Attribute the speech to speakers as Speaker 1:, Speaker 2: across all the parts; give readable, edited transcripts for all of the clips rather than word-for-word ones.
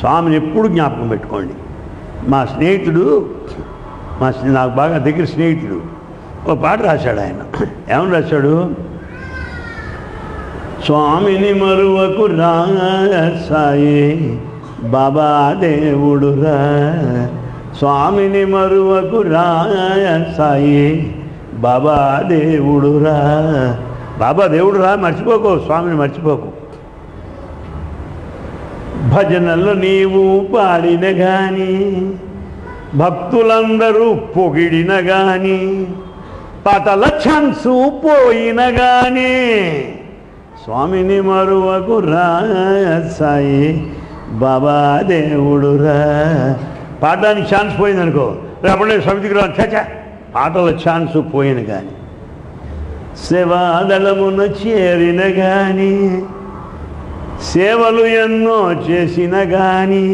Speaker 1: స్వామిని ఎప్పుడు జ్ఞాపకం పెట్టుకోండి. మా స్నేహితుడు నాకు బాగా దగ్గర స్నేహితుడు ఒక పాట రాశాడు. ఆయన ఏమని రాశాడు? స్వామిని మరువకు రా సాయి బాబా దేవుడురా, స్వామిని మరువకు రా సాయి బాబా దేవుడురా. బాబా దేవుడురా, మర్చిపోకు, స్వామిని మర్చిపోకు. భజనలు నీవు పాడిన గాని, భక్తులందరూ పొగిడిన గాని, పాటల ఛాన్సు పోయిన గాని, స్వామిని మరువకు రా సాయి బాబా దేవుడురా. పాడడానికి ఛాన్స్ పోయిందనుకో, రేపటి సమితికి రా, చచ్చా పాటల ఛాన్స్ పోయిన కానీ, సేవాదళమున చేరిన కానీ, సేవలు ఎన్నో చేసిన కానీ,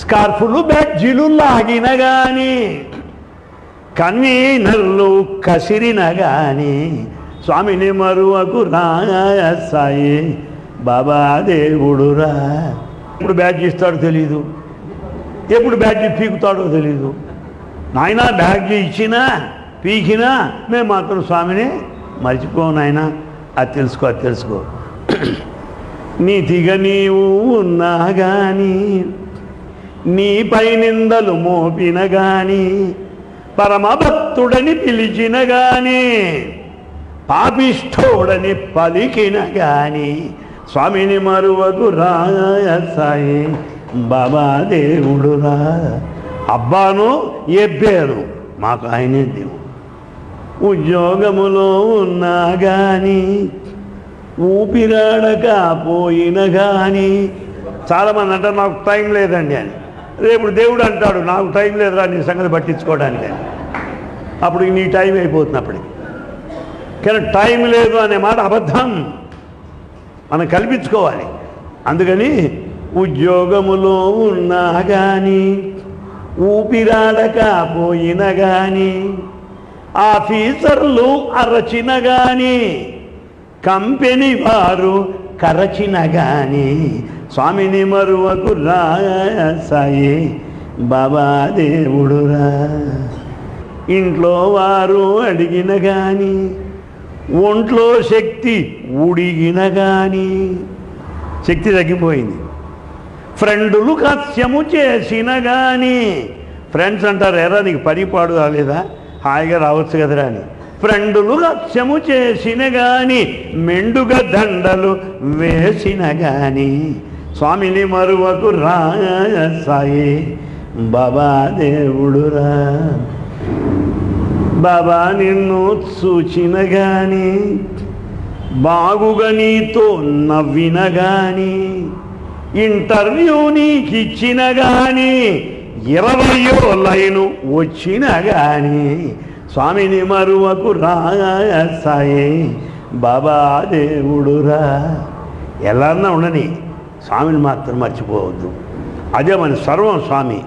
Speaker 1: స్కార్ఫులు బ్యాడ్జీలు లాగిన కానీ, కన్వీనర్లు కసిరిన కానీ, స్వామిని మరువకు రా సాయి బాబా దేవుడురా. ఎప్పుడు బ్యాడ్జీ ఇస్తాడో తెలీదు, ఎప్పుడు బ్యాడ్జీ పీకుతాడో తెలీదు. నాయన బ్యాడ్జీ ఇచ్చినా పీకినా మేము మాత్రం స్వామిని మర్చిపోవు నాయన. అది తెలుసుకో. నీతిగా నీవు ఉన్నా కానీ, నీపై నిందలు మోపిన కానీ, పరమభక్తుడని పిలిచిన కానీ, పాపిష్ఠోడని పలికిన కానీ, స్వామిని మరువకు రా సాయి బాబా దేవుడురా. అబ్బాను ఎబ్బాను మాకు ఆయనే దేవుడు. ఉద్యోగములో ఉన్నా కానీ, ఊపిరాడక పోయిన కానీ, చాలామంది అంటారు నాకు టైం లేదండి అని. రేపు దేవుడు అంటాడు నాకు టైం లేదురా నీ సంగతి పట్టించుకోవడానికి అని. అప్పుడు నీ టైం అయిపోతుంది అప్పటికి. కానీ టైం లేదు అనే మాట అబద్ధం, మనం కల్పించుకోవాలి. అందుకని ఉద్యోగములో ఉన్నా కానీ, ఊపిరాడక పోయిన కానీ, ఆఫీసర్లు అరచిన కానీ, కంపెనీ వారు కరచిన కానీ, స్వామిని మరువకు రా సాయి బాబా దేవుడురా. ఇంట్లో వారు అడిగిన కానీ, ఒంట్లో శక్తి ఉడిగిన కానీ, శక్తి తగ్గిపోయింది. ఫ్రెండులు హాస్యము చేసిన కానీ, ఫ్రెండ్స్ అంటారు ఎరా నీకు పని పాడు రాలేదా, హాయిగా రావచ్చు కదరా అని. ఫ్రెండులు హాస్యము చేసిన కానీ, మెండుగా దండలు వేసిన కానీ, స్వామిని మరువకు రా సాయి బాబా దేవుడురా. బాబా నిన్ను చూచిన కానీ, బాగుగా నీతో నవ్విన కానీ, ఇంటర్వ్యూ నీకిచ్చిన కానీ, 20వ లైను వచ్చిన కానీ, స్వామిని మరువకు రా సాయి బాబా దేవుడురా. ఎలా ఉండని స్వామిని మాత్రం మర్చిపోవద్దు. అదే మన సర్వం స్వామి.